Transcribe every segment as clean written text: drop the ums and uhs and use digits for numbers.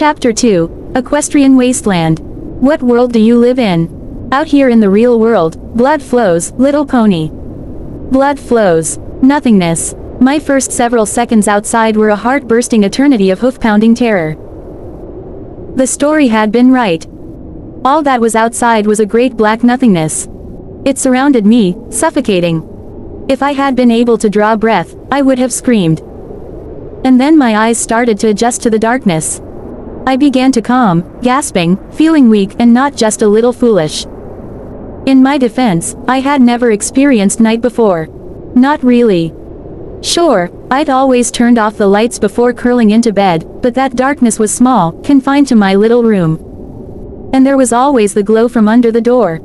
Chapter 2, Equestrian Wasteland. What world do you live in? Out here in the real world, blood flows, little pony. Blood flows. Nothingness. My first several seconds outside were a heart-bursting eternity of hoof-pounding terror. The story had been right. All that was outside was a great black nothingness. It surrounded me, suffocating. If I had been able to draw breath, I would have screamed. And then my eyes started to adjust to the darkness. I began to calm, gasping, feeling weak and not just a little foolish. In my defense, I had never experienced night before. Not really. Sure, I'd always turned off the lights before curling into bed, but that darkness was small, confined to my little room. And there was always the glow from under the door.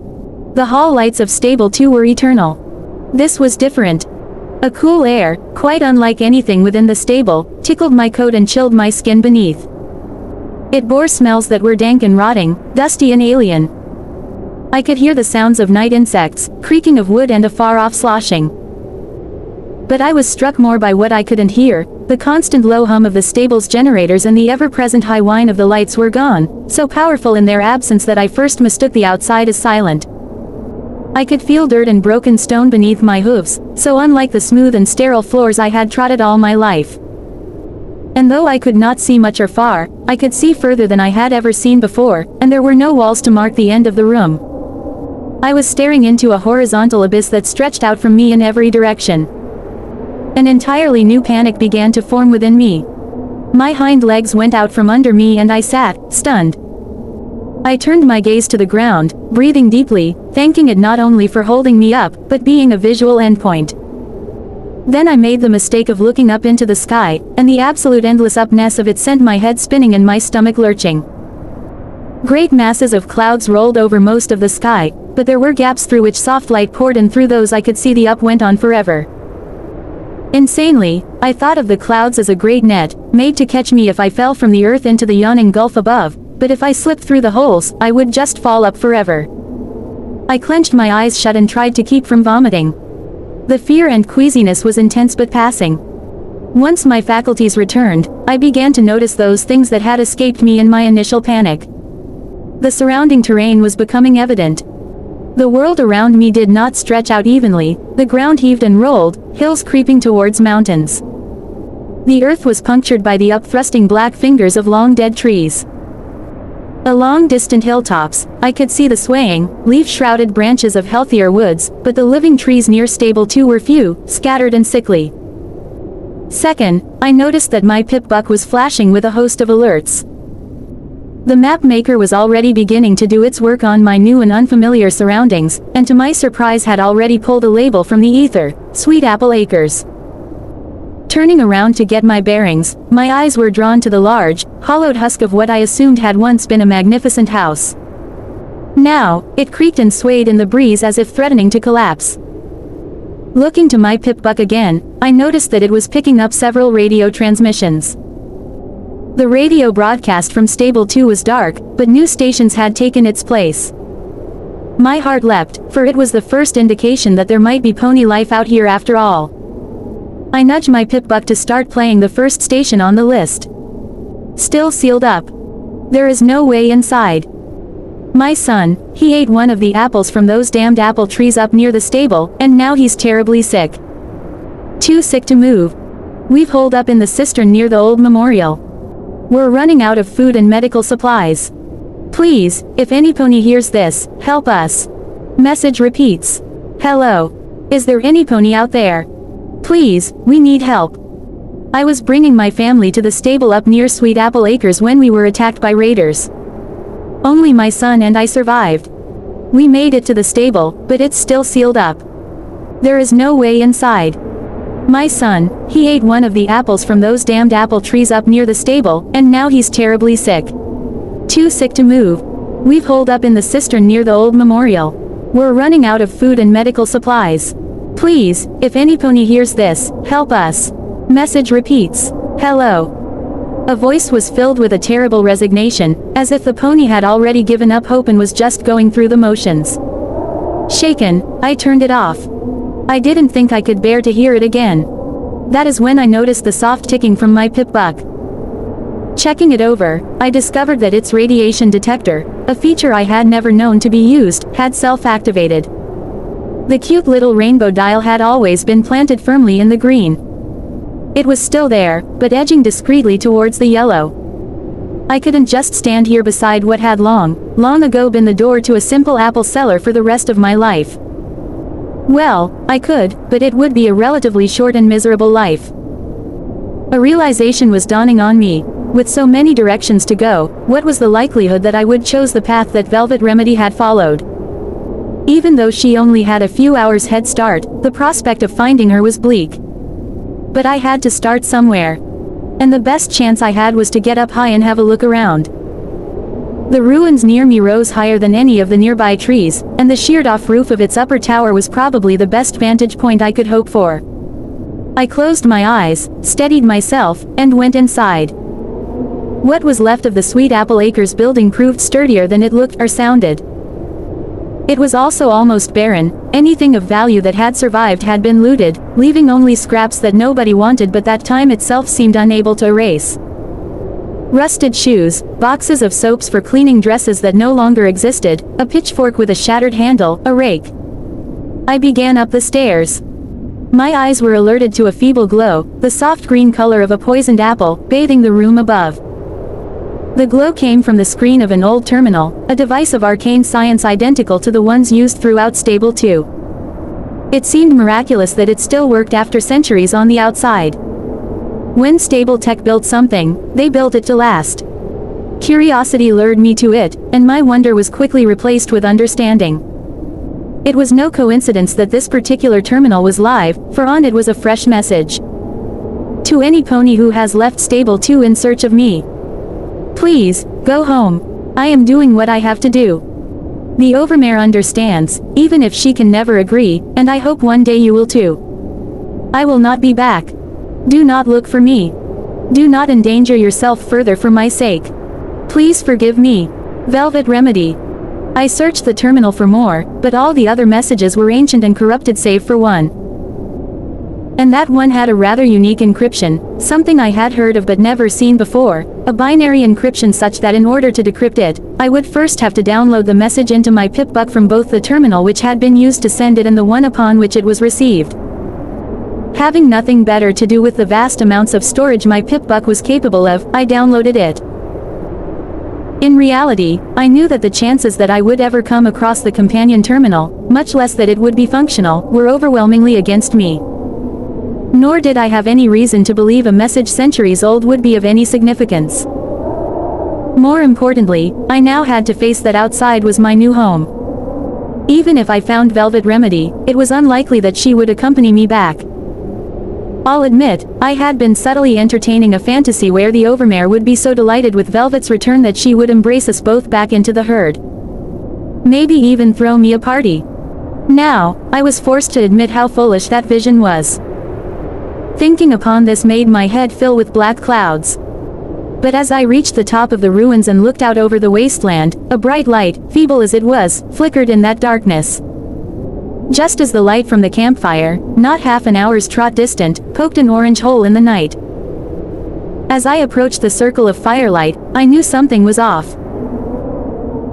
The hall lights of Stable 2 were eternal. This was different. A cool air, quite unlike anything within the stable, tickled my coat and chilled my skin beneath. It bore smells that were dank and rotting, dusty and alien. I could hear the sounds of night insects, creaking of wood and a far-off sloshing. But I was struck more by what I couldn't hear. The constant low hum of the stable's generators and the ever-present high whine of the lights were gone, so powerful in their absence that I first mistook the outside as silent. I could feel dirt and broken stone beneath my hooves, so unlike the smooth and sterile floors I had trotted all my life. And though I could not see much or far, I could see further than I had ever seen before, and there were no walls to mark the end of the room. I was staring into a horizontal abyss that stretched out from me in every direction. An entirely new panic began to form within me. My hind legs went out from under me and I sat, stunned. I turned my gaze to the ground, breathing deeply, thanking it not only for holding me up, but being a visual endpoint. Then I made the mistake of looking up into the sky, and the absolute endless upness of it sent my head spinning and my stomach lurching. Great masses of clouds rolled over most of the sky, but there were gaps through which soft light poured, and through those I could see the up went on forever. Insanely, I thought of the clouds as a great net, made to catch me if I fell from the earth into the yawning gulf above, but if I slipped through the holes, I would just fall up forever. I clenched my eyes shut and tried to keep from vomiting. The fear and queasiness was intense but passing. Once my faculties returned, I began to notice those things that had escaped me in my initial panic. The surrounding terrain was becoming evident. The world around me did not stretch out evenly, the ground heaved and rolled, hills creeping towards mountains. The earth was punctured by the up-thrusting black fingers of long-dead trees. Along distant hilltops, I could see the swaying, leaf-shrouded branches of healthier woods, but the living trees near Stable 2 were few, scattered and sickly. Second, I noticed that my pip-buck was flashing with a host of alerts. The map maker was already beginning to do its work on my new and unfamiliar surroundings, and to my surprise had already pulled a label from the ether, Sweet Apple Acres. Turning around to get my bearings, my eyes were drawn to the large, hollowed husk of what I assumed had once been a magnificent house. Now, it creaked and swayed in the breeze as if threatening to collapse. Looking to my pip-buck again, I noticed that it was picking up several radio transmissions. The radio broadcast from Stable 2 was dark, but new stations had taken its place. My heart leapt, for it was the first indication that there might be pony life out here after all. I nudged my pip-buck to start playing the first station on the list. Still sealed up. There is no way inside. My son, he ate one of the apples from those damned apple trees up near the stable, and now he's terribly sick. Too sick to move. We've holed up in the cistern near the old memorial. We're running out of food and medical supplies. Please, if any pony hears this, help us. Message repeats. Hello. Is there any pony out there? Please, we need help. I was bringing my family to the stable up near Sweet Apple Acres when we were attacked by raiders. Only my son and I survived. We made it to the stable, but it's still sealed up. There is no way inside. My son, he ate one of the apples from those damned apple trees up near the stable, and now he's terribly sick. Too sick to move. We've holed up in the cistern near the old memorial. We're running out of food and medical supplies. Please, if any pony hears this, help us. Message repeats. Hello. A voice was filled with a terrible resignation, as if the pony had already given up hope and was just going through the motions. Shaken, I turned it off. I didn't think I could bear to hear it again. That is when I noticed the soft ticking from my pip-buck. Checking it over, I discovered that its radiation detector, a feature I had never known to be used, had self-activated. The cute little rainbow dial had always been planted firmly in the green. It was still there, but edging discreetly towards the yellow. I couldn't just stand here beside what had long ago been the door to a simple apple cellar for the rest of my life. Well, I could, but it would be a relatively short and miserable life. A realization was dawning on me. With so many directions to go, what was the likelihood that I would choose the path that Velvet Remedy had followed? Even though she only had a few hours head start, the prospect of finding her was bleak. But I had to start somewhere. And the best chance I had was to get up high and have a look around. The ruins near me rose higher than any of the nearby trees, and the sheared-off roof of its upper tower was probably the best vantage point I could hope for. I closed my eyes, steadied myself, and went inside. What was left of the Sweet Apple Acres building proved sturdier than it looked or sounded. It was also almost barren. Anything of value that had survived had been looted, leaving only scraps that nobody wanted but that time itself seemed unable to erase. Rusted shoes, boxes of soaps for cleaning dresses that no longer existed, a pitchfork with a shattered handle, a rake. I began up the stairs. My eyes were alerted to a feeble glow, the soft green color of a poisoned apple, bathing the room above. The glow came from the screen of an old terminal, a device of arcane science identical to the ones used throughout Stable 2. It seemed miraculous that it still worked after centuries on the outside. When Stable Tech built something, they built it to last. Curiosity lured me to it, and my wonder was quickly replaced with understanding. It was no coincidence that this particular terminal was live, for on it was a fresh message. To any pony who has left Stable 2 in search of me. Please, go home. I am doing what I have to do. The Overmare understands, even if she can never agree, and I hope one day you will too. I will not be back. Do not look for me. Do not endanger yourself further for my sake. Please forgive me. Velvet Remedy. I searched the terminal for more, but all the other messages were ancient and corrupted save for one. And that one had a rather unique encryption, something I had heard of but never seen before, a binary encryption such that in order to decrypt it, I would first have to download the message into my pipbook from both the terminal which had been used to send it and the one upon which it was received. Having nothing better to do with the vast amounts of storage my pipbook was capable of, I downloaded it. In reality, I knew that the chances that I would ever come across the companion terminal, much less that it would be functional, were overwhelmingly against me. Nor did I have any reason to believe a message centuries old would be of any significance. More importantly, I now had to face that outside was my new home. Even if I found Velvet Remedy, it was unlikely that she would accompany me back. I'll admit, I had been subtly entertaining a fantasy where the Overmare would be so delighted with Velvet's return that she would embrace us both back into the herd. Maybe even throw me a party. Now, I was forced to admit how foolish that vision was. Thinking upon this made my head fill with black clouds. But as I reached the top of the ruins and looked out over the wasteland, a bright light, feeble as it was, flickered in that darkness. Just as the light from the campfire, not half an hour's trot distant, poked an orange hole in the night. As I approached the circle of firelight, I knew something was off.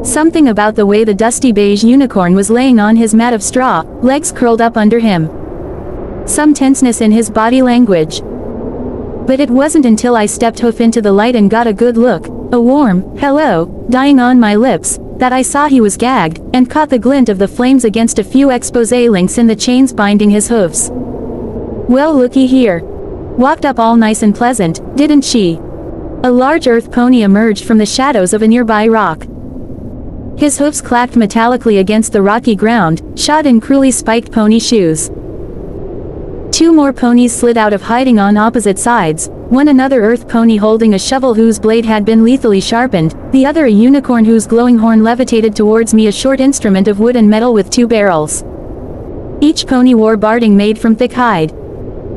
Something about the way the dusty beige unicorn was laying on his mat of straw, legs curled up under him. Some tenseness in his body language. But it wasn't until I stepped hoof into the light and got a good look, a warm hello, dying on my lips, that I saw he was gagged, and caught the glint of the flames against a few expose links in the chains binding his hoofs. Well, looky here. Walked up all nice and pleasant, didn't she? A large earth pony emerged from the shadows of a nearby rock. His hoofs clacked metallically against the rocky ground, shod in cruelly spiked pony shoes. Two more ponies slid out of hiding on opposite sides, one another earth pony holding a shovel whose blade had been lethally sharpened, the other a unicorn whose glowing horn levitated towards me, a short instrument of wood and metal with two barrels. Each pony wore barding made from thick hide.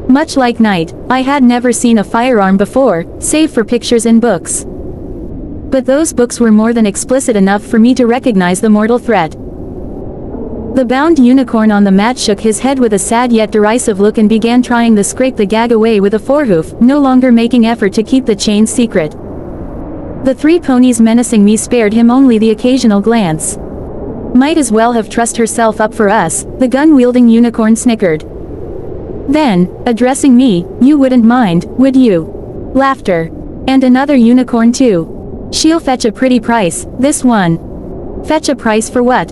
Much like Night, I had never seen a firearm before, save for pictures in books. But those books were more than explicit enough for me to recognize the mortal threat. The bound unicorn on the mat shook his head with a sad yet derisive look and began trying to scrape the gag away with a forehoof, no longer making effort to keep the chains secret. The 3 ponies menacing me spared him only the occasional glance. Might as well have trussed herself up for us, the gun-wielding unicorn snickered. Then, addressing me, you wouldn't mind, would you? Laughter. And another unicorn too. She'll fetch a pretty price, this one. Fetch a price for what?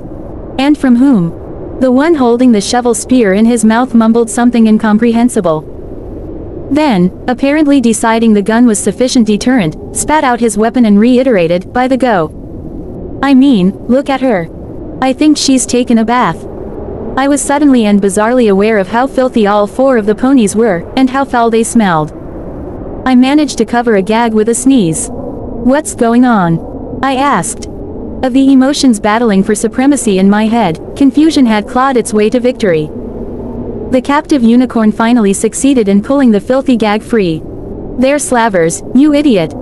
And from whom? The one holding the shovel spear in his mouth mumbled something incomprehensible. Then, apparently deciding the gun was sufficient deterrent, spat out his weapon and reiterated, by the go. I mean, look at her. I think she's taken a bath. I was suddenly and bizarrely aware of how filthy all 4 of the ponies were, and how foul they smelled. I managed to cover a gag with a sneeze. What's going on? I asked. Of the emotions battling for supremacy in my head, confusion had clawed its way to victory. The captive unicorn finally succeeded in pulling the filthy gag free. There Slavers, you idiot.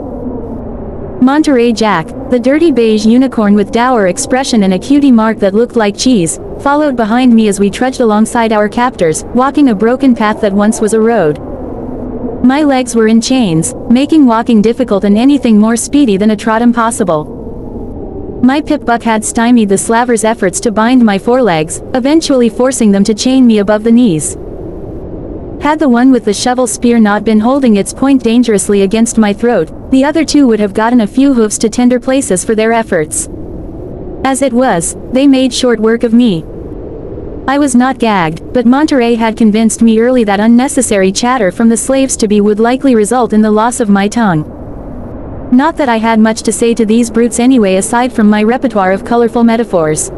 Monterey Jack, the dirty beige unicorn with dour expression and a cutie mark that looked like cheese, followed behind me as we trudged alongside our captors, walking a broken path that once was a road. My legs were in chains, making walking difficult and anything more speedy than a trot impossible. My pip-buck had stymied the Slavers' efforts to bind my forelegs, eventually forcing them to chain me above the knees. Had the one with the shovel spear not been holding its point dangerously against my throat, the other 2 would have gotten a few hoofs to tender places for their efforts. As it was, they made short work of me. I was not gagged, but Monterey had convinced me early that unnecessary chatter from the slaves to be would likely result in the loss of my tongue. Not that I had much to say to these brutes anyway aside from my repertoire of colorful metaphors.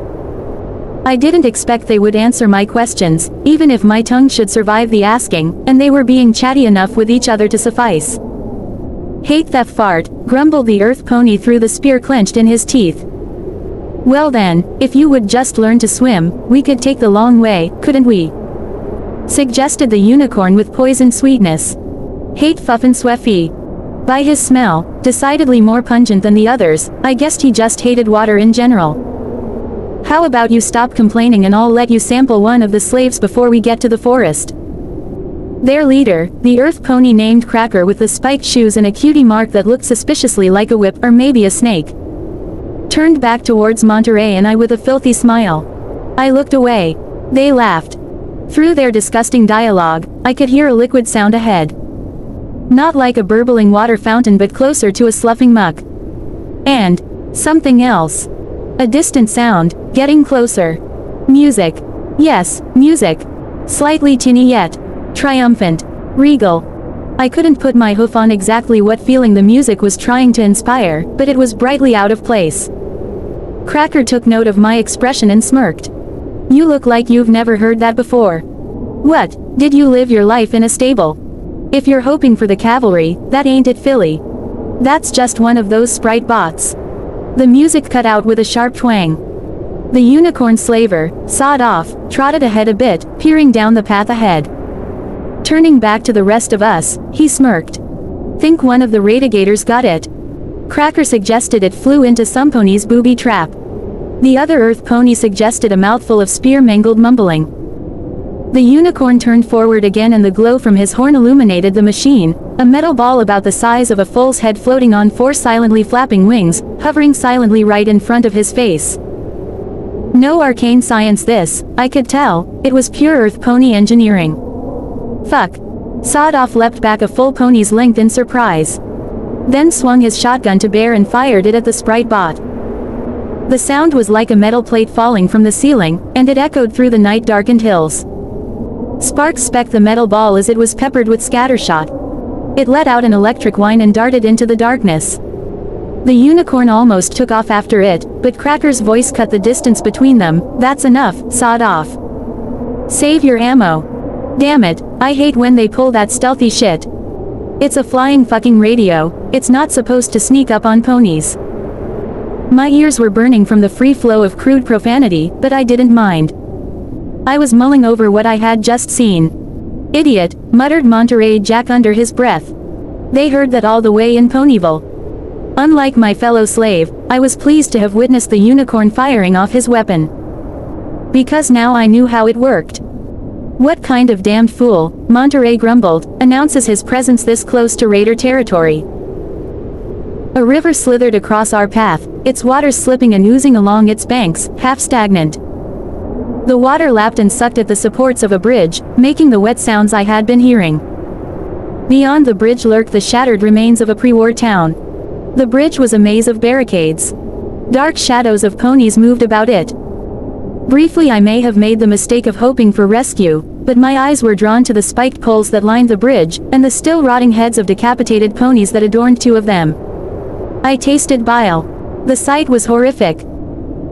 I didn't expect they would answer my questions, even if my tongue should survive the asking, and they were being chatty enough with each other to suffice. Hate that fart, grumbled the earth pony through the spear clenched in his teeth. Well then, if you would just learn to swim, we could take the long way, couldn't we? Suggested the unicorn with poisoned sweetness. Hate fuffin' sweffy. By his smell, decidedly more pungent than the others, I guessed he just hated water in general. How about you stop complaining and I'll let you sample one of the slaves before we get to the forest. Their leader, the earth pony named Cracker with the spiked shoes and a cutie mark that looked suspiciously like a whip or maybe a snake, turned back towards Monterey and I with a filthy smile. I looked away. They laughed. Through their disgusting dialogue, I could hear a liquid sound ahead. Not like a burbling water fountain but closer to a sloughing muck. And something else. A distant sound, getting closer. Music. Yes, music. Slightly tinny yet triumphant. Regal. I couldn't put my hoof on exactly what feeling the music was trying to inspire, but it was brightly out of place. Cracker took note of my expression and smirked. You look like you've never heard that before. What, did you live your life in a stable? If you're hoping for the cavalry, that ain't it, Philly. That's just one of those sprite bots. The music cut out with a sharp twang. The unicorn slaver, sawed off, trotted ahead a bit, peering down the path ahead. Turning back to the rest of us, he smirked. Think one of the radigators got it. Cracker suggested it flew into some pony's booby trap. The other earth pony suggested a mouthful of spear-mangled mumbling. The unicorn turned forward again and the glow from his horn illuminated the machine, a metal ball about the size of a foal's head floating on 4 silently flapping wings, hovering silently right in front of his face. No arcane science this, I could tell, it was pure earth pony engineering. Fuck. Sawed-off leapt back a full pony's length in surprise. Then swung his shotgun to bear and fired it at the sprite bot. The sound was like a metal plate falling from the ceiling, and it echoed through the night-darkened hills. Sparks specked the metal ball as it was peppered with scattershot. It let out an electric whine and darted into the darkness. The unicorn almost took off after it, but Cracker's voice cut the distance between them. That's enough, sawed off. Save your ammo. Damn it, I hate when they pull that stealthy shit. It's a flying fucking radio, it's not supposed to sneak up on ponies. My ears were burning from the free flow of crude profanity, but I didn't mind. I was mulling over what I had just seen. Idiot, muttered Monterey Jack under his breath. They heard that all the way in Ponyville. Unlike my fellow slave, I was pleased to have witnessed the unicorn firing off his weapon. Because now I knew how it worked. What kind of damned fool, Monterey grumbled, announces his presence this close to raider territory. A river slithered across our path, its waters slipping and oozing along its banks, half stagnant. The water lapped and sucked at the supports of a bridge, making the wet sounds I had been hearing. Beyond the bridge lurked the shattered remains of a pre-war town. The bridge was a maze of barricades. Dark shadows of ponies moved about it. Briefly I may have made the mistake of hoping for rescue, but my eyes were drawn to the spiked poles that lined the bridge, and the still rotting heads of decapitated ponies that adorned two of them. I tasted bile. The sight was horrific.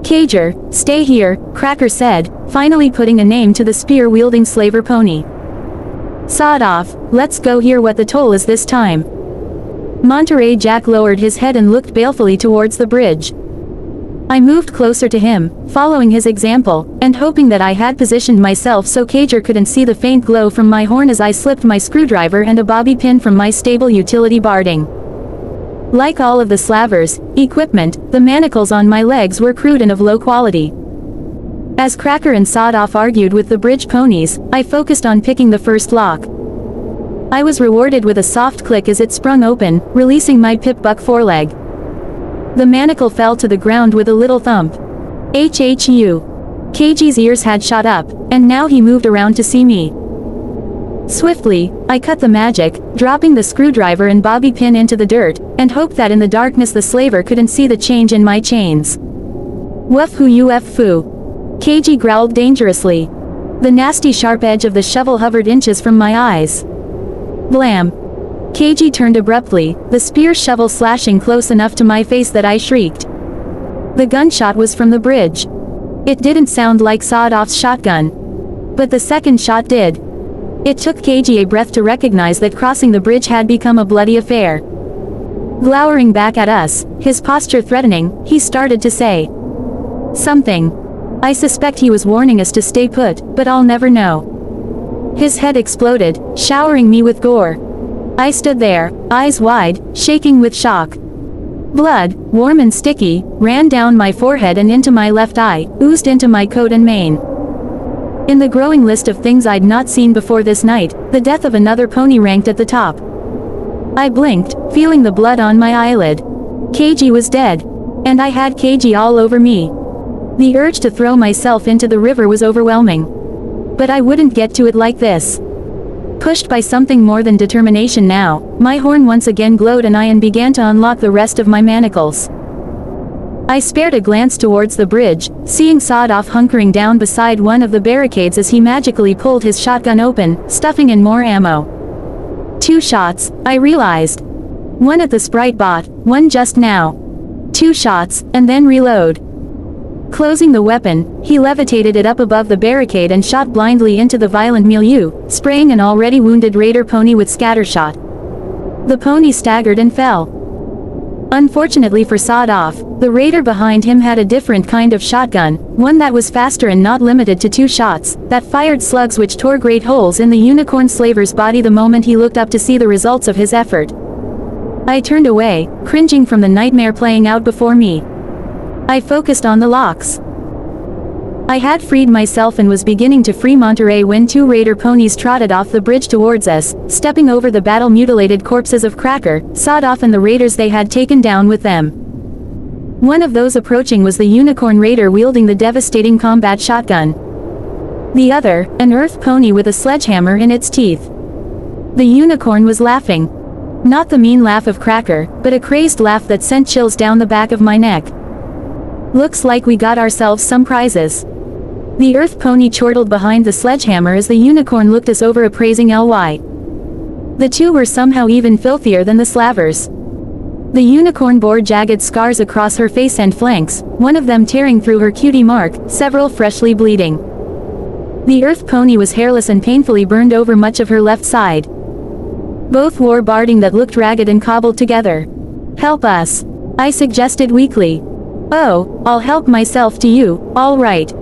"Cager, stay here," Cracker said, finally putting a name to the spear-wielding slaver pony. "Sod off, let's go hear what the toll is this time." Monterey Jack lowered his head and looked balefully towards the bridge. I moved closer to him, following his example, and hoping that I had positioned myself so Cager couldn't see the faint glow from my horn as I slipped my screwdriver and a bobby pin from my stable utility barding. Like all of the slavers' equipment, the manacles on my legs were crude and of low quality. As Cracker and Sawed-Off argued with the bridge ponies, I focused on picking the first lock. I was rewarded with a soft click as it sprung open, releasing my pip-buck foreleg. The manacle fell to the ground with a little thump. HHU. KG's ears had shot up, and now he moved around to see me. Swiftly, I cut the magic, dropping the screwdriver and bobby pin into the dirt, and hoped that in the darkness the slaver couldn't see the change in my chains. "Wuff hu you f foo." KG growled dangerously. The nasty sharp edge of the shovel hovered inches from my eyes. Blam. KG turned abruptly, the spear shovel slashing close enough to my face that I shrieked. The gunshot was from the bridge. It didn't sound like Sawed-Off's shotgun. But the second shot did. It took KG a breath to recognize that crossing the bridge had become a bloody affair. Glowering back at us, his posture threatening, he started to say something. I suspect he was warning us to stay put, but I'll never know. His head exploded, showering me with gore. I stood there, eyes wide, shaking with shock. Blood, warm and sticky, ran down my forehead and into my left eye, oozed into my coat and mane. In the growing list of things I'd not seen before this night, the death of another pony ranked at the top. I blinked, feeling the blood on my eyelid. KG was dead. And I had KG all over me. The urge to throw myself into the river was overwhelming. But I wouldn't get to it like this. Pushed by something more than determination now, my horn once again glowed and I began to unlock the rest of my manacles. I spared a glance towards the bridge, seeing Sawed-Off hunkering down beside one of the barricades as he magically pulled his shotgun open, stuffing in more ammo. 2 shots, I realized. One at the Sprite bot, one just now. 2 shots, and then reload. Closing the weapon, he levitated it up above the barricade and shot blindly into the violent milieu, spraying an already wounded raider pony with scattershot. The pony staggered and fell. Unfortunately for Sawed-Off, the raider behind him had a different kind of shotgun, one that was faster and not limited to 2 shots, that fired slugs which tore great holes in the unicorn slaver's body the moment he looked up to see the results of his effort. I turned away, cringing from the nightmare playing out before me. I focused on the locks. I had freed myself and was beginning to free Monterey when 2 raider ponies trotted off the bridge towards us, stepping over the battle-mutilated corpses of Cracker, Sawed-Off and the raiders they had taken down with them. One of those approaching was the unicorn raider wielding the devastating combat shotgun. The other, an earth pony with a sledgehammer in its teeth. The unicorn was laughing. Not the mean laugh of Cracker, but a crazed laugh that sent chills down the back of my neck. Looks like we got ourselves some prizes. The earth pony chortled behind the sledgehammer as the unicorn looked us over appraising LY. The two were somehow even filthier than the slavers. The unicorn bore jagged scars across her face and flanks, one of them tearing through her cutie mark, several freshly bleeding. The earth pony was hairless and painfully burned over much of her left side. Both wore barding that looked ragged and cobbled together. "Help us," I suggested weakly. "Oh, I'll help myself to you, all right."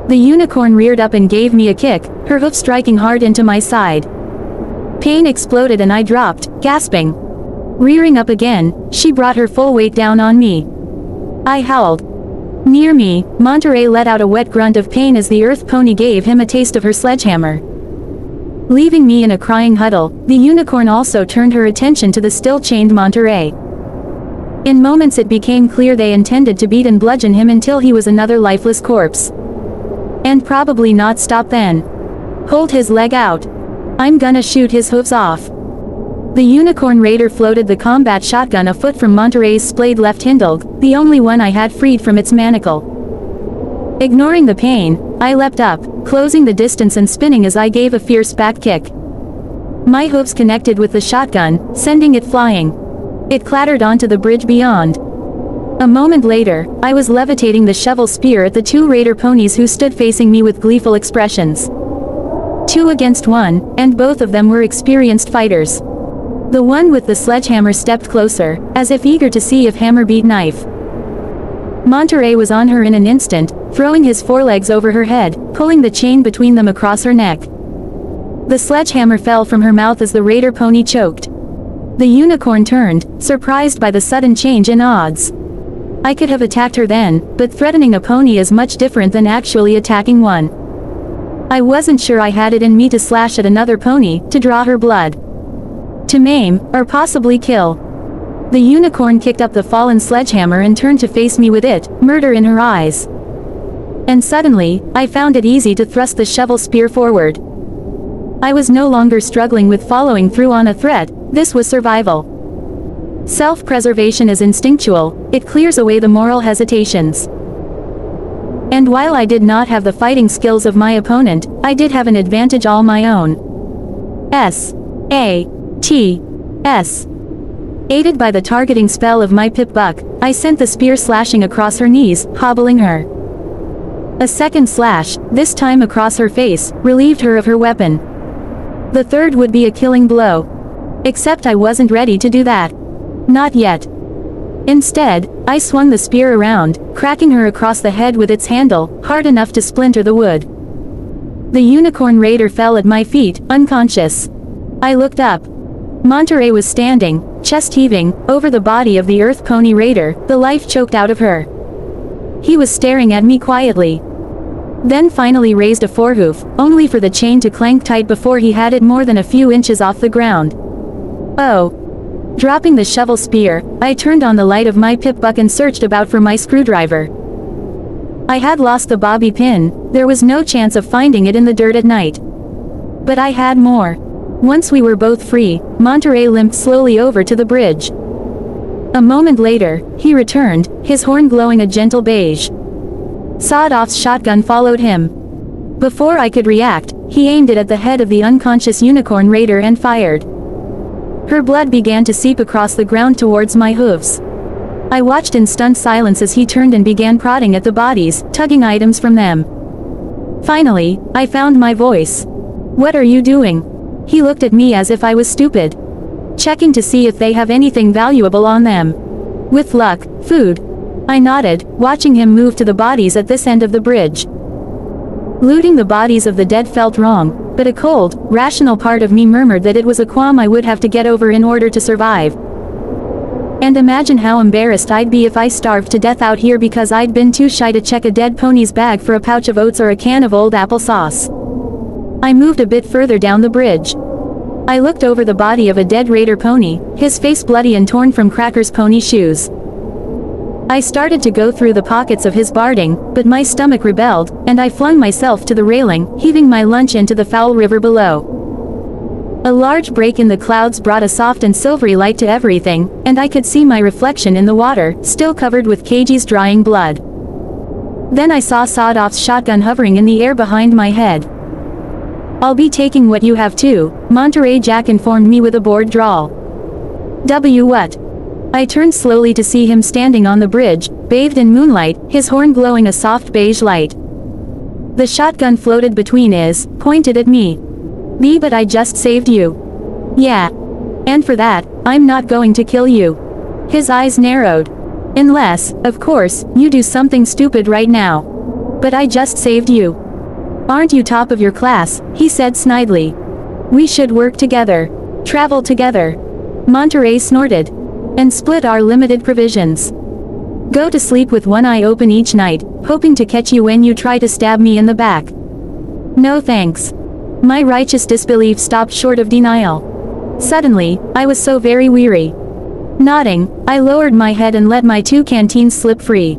The unicorn reared up and gave me a kick, her hoof striking hard into my side. Pain exploded and I dropped, gasping. Rearing up again, she brought her full weight down on me. I howled. Near me, Monterey let out a wet grunt of pain as the earth pony gave him a taste of her sledgehammer. Leaving me in a crying huddle, the unicorn also turned her attention to the still chained Monterey. In moments it became clear they intended to beat and bludgeon him until he was another lifeless corpse. And probably not stop then. Hold his leg out. I'm gonna shoot his hooves off. The Unicorn Raider floated the combat shotgun a foot from Monterey's splayed left hindleg, the only one I had freed from its manacle. Ignoring the pain, I leapt up, closing the distance and spinning as I gave a fierce back kick. My hooves connected with the shotgun, sending it flying. It clattered onto the bridge beyond. A moment later, I was levitating the shovel spear at the two raider ponies who stood facing me with gleeful expressions. 2 against 1, and both of them were experienced fighters. The one with the sledgehammer stepped closer, as if eager to see if hammer beat knife. Monterey was on her in an instant, throwing his forelegs over her head, pulling the chain between them across her neck. The sledgehammer fell from her mouth as the raider pony choked. The unicorn turned, surprised by the sudden change in odds. I could have attacked her then, but threatening a pony is much different than actually attacking one. I wasn't sure I had it in me to slash at another pony, to draw her blood. To maim, or possibly kill. The unicorn kicked up the fallen sledgehammer and turned to face me with it, murder in her eyes. And suddenly, I found it easy to thrust the shovel spear forward. I was no longer struggling with following through on a threat, this was survival. Self-preservation is instinctual, it clears away the moral hesitations. And while I did not have the fighting skills of my opponent, I did have an advantage all my own. S.A.T.S. Aided by the targeting spell of my pip-buck, I sent the spear slashing across her knees, hobbling her. A second slash, this time across her face, relieved her of her weapon. The third would be a killing blow. Except I wasn't ready to do that. Not yet. Instead, I swung the spear around, cracking her across the head with its handle, hard enough to splinter the wood. The Unicorn Raider fell at my feet, unconscious. I looked up. Monterey was standing, chest heaving, over the body of the Earth Pony Raider, the life choked out of her. He was staring at me quietly. Then finally raised a forehoof, only for the chain to clank tight before he had it more than a few inches off the ground. Oh. Dropping the shovel spear, I turned on the light of my pip-buck and searched about for my screwdriver. I had lost the bobby pin, there was no chance of finding it in the dirt at night. But I had more. Once we were both free, Monterey limped slowly over to the bridge. A moment later, he returned, his horn glowing a gentle beige. Sawed-off's shotgun followed him. Before I could react, he aimed it at the head of the unconscious Unicorn Raider and fired. Her blood began to seep across the ground towards my hooves. I watched in stunned silence as he turned and began prodding at the bodies, tugging items from them. Finally, I found my voice. "What are you doing?" He looked at me as if I was stupid. "Checking to see if they have anything valuable on them. With luck, food." I nodded, watching him move to the bodies at this end of the bridge. Looting the bodies of the dead felt wrong, but a cold, rational part of me murmured that it was a qualm I would have to get over in order to survive. And imagine how embarrassed I'd be if I starved to death out here because I'd been too shy to check a dead pony's bag for a pouch of oats or a can of old applesauce. I moved a bit further down the bridge. I looked over the body of a dead raider pony, his face bloody and torn from Cracker's pony shoes. I started to go through the pockets of his barding, but my stomach rebelled, and I flung myself to the railing, heaving my lunch into the foul river below. A large break in the clouds brought a soft and silvery light to everything, and I could see my reflection in the water, still covered with Keiji's drying blood. Then I saw Sawed-off's shotgun hovering in the air behind my head. "I'll be taking what you have too," Monterey Jack informed me with a bored drawl. What? I turned slowly to see him standing on the bridge, bathed in moonlight, his horn glowing a soft beige light. The shotgun floated between his, pointed at me. But I just saved you." "Yeah. And for that, I'm not going to kill you." His eyes narrowed. "Unless, of course, you do something stupid right now. But I just saved you." "Aren't you top of your class?" he said snidely. "We should work together. Travel together." Monterey snorted. "And split our limited provisions. Go to sleep with one eye open each night, hoping to catch you when you try to stab me in the back." "No thanks." My righteous disbelief stopped short of denial. Suddenly, I was so very weary. Nodding, I lowered my head and let my 2 canteens slip free.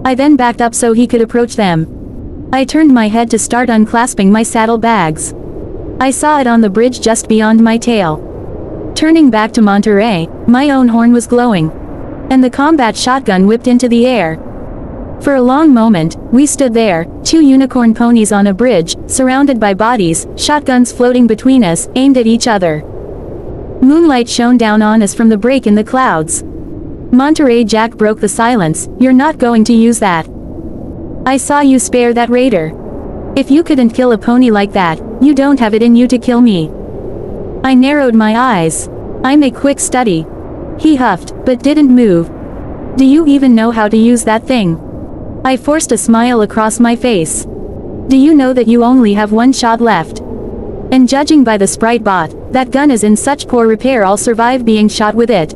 I then backed up so he could approach them. I turned my head to start unclasping my saddle bags. I saw it on the bridge just beyond my tail. Turning back to Monterey, my own horn was glowing. And the combat shotgun whipped into the air. For a long moment, we stood there, 2 unicorn ponies on a bridge, surrounded by bodies, shotguns floating between us, aimed at each other. Moonlight shone down on us from the break in the clouds. Monterey Jack broke the silence. "You're not going to use that. I saw you spare that raider. If you couldn't kill a pony like that, you don't have it in you to kill me." I narrowed my eyes. "I'm a quick study." He huffed, but didn't move. "Do you even know how to use that thing?" I forced a smile across my face. "Do you know that you only have 1 shot left? And judging by the sprite bot, that gun is in such poor repair I'll survive being shot with it."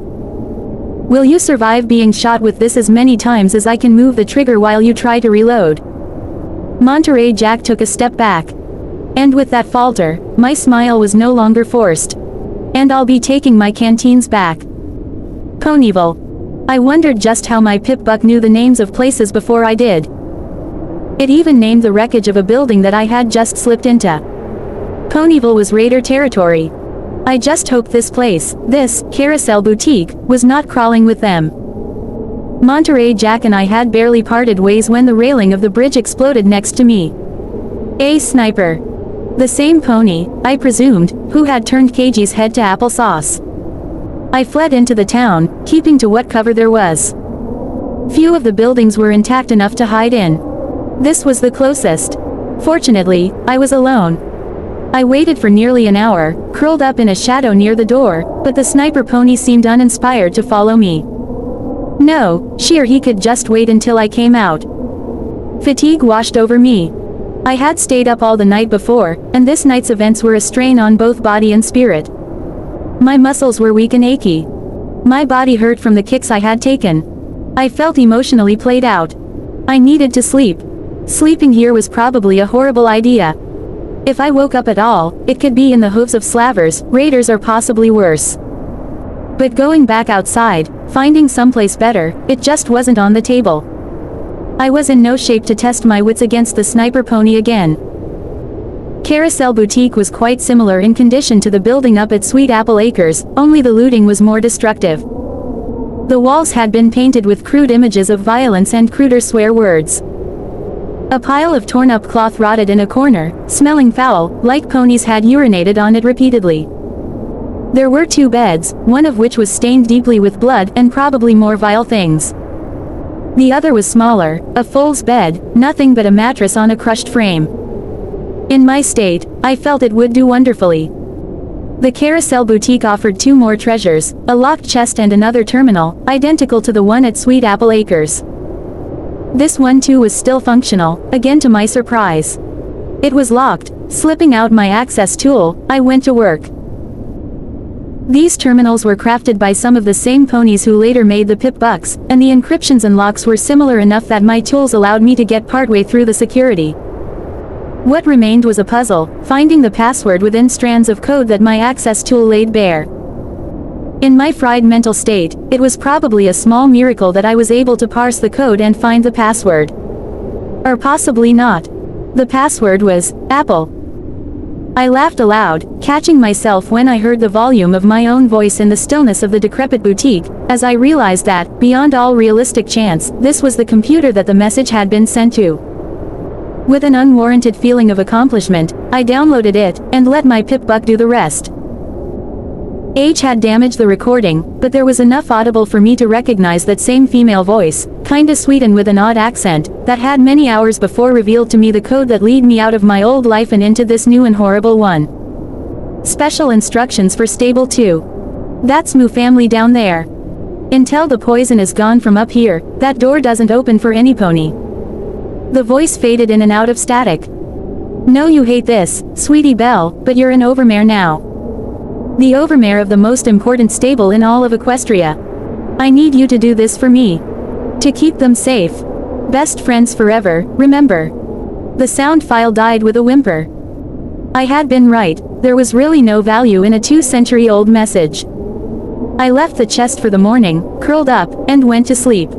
"Will you survive being shot with this as many times as I can move the trigger while you try to reload?" Monterey Jack took a step back. And with that falter, my smile was no longer forced. "And I'll be taking my canteens back." Ponyville. I wondered just how my pip-buck knew the names of places before I did. It even named the wreckage of a building that I had just slipped into. Ponyville was raider territory. I just hoped this place, this Carousel Boutique, was not crawling with them. Monterey Jack and I had barely parted ways when the railing of the bridge exploded next to me. A sniper. The same pony, I presumed, who had turned Keiji's head to applesauce. I fled into the town, keeping to what cover there was. Few of the buildings were intact enough to hide in. This was the closest. Fortunately, I was alone. I waited for nearly an hour, curled up in a shadow near the door, but the sniper pony seemed uninspired to follow me. No, he could just wait until I came out. Fatigue washed over me. I had stayed up all the night before, and this night's events were a strain on both body and spirit. My muscles were weak and achy. My body hurt from the kicks I had taken. I felt emotionally played out. I needed to sleep. Sleeping here was probably a horrible idea. If I woke up at all, it could be in the hooves of slavers, raiders, or possibly worse. But going back outside, finding someplace better, it just wasn't on the table. I was in no shape to test my wits against the sniper pony again. Carousel Boutique was quite similar in condition to the building up at Sweet Apple Acres, only the looting was more destructive. The walls had been painted with crude images of violence and cruder swear words. A pile of torn-up cloth rotted in a corner, smelling foul, like ponies had urinated on it repeatedly. There were 2 beds, one of which was stained deeply with blood and probably more vile things. The other was smaller, a fool's bed, nothing but a mattress on a crushed frame. In my state, I felt it would do wonderfully. The Carousel Boutique offered 2 more treasures, a locked chest and another terminal, identical to the one at Sweet Apple Acres. This one too was still functional, again to my surprise. It was locked. Slipping out my access tool, I went to work. These terminals were crafted by some of the same ponies who later made the pip-bucks, and the encryptions and locks were similar enough that my tools allowed me to get partway through the security. What remained was a puzzle, finding the password within strands of code that my access tool laid bare. In my fried mental state, it was probably a small miracle that I was able to parse the code and find the password. Or possibly not. The password was, Apple. I laughed aloud, catching myself when I heard the volume of my own voice in the stillness of the decrepit boutique, as I realized that, beyond all realistic chance, this was the computer that the message had been sent to. With an unwarranted feeling of accomplishment, I downloaded it, and let my pip-buck do the rest. H had damaged the recording, but there was enough audible for me to recognize that same female voice, kinda sweet and with an odd accent, that had many hours before revealed to me the code that lead me out of my old life and into this new and horrible one. Special instructions for stable 2. That's Moo family down there. Until the poison is gone from up here, that door doesn't open for any pony. The voice faded in and out of static. No, you hate this, Sweetie Belle, but you're an overmare now. The overmare of the most important stable in all of Equestria. I need you to do this for me. To keep them safe. Best friends forever, remember. The sound file died with a whimper. I had been right, there was really no value in a 2-century-old message. I left the chest for the morning, curled up, and went to sleep.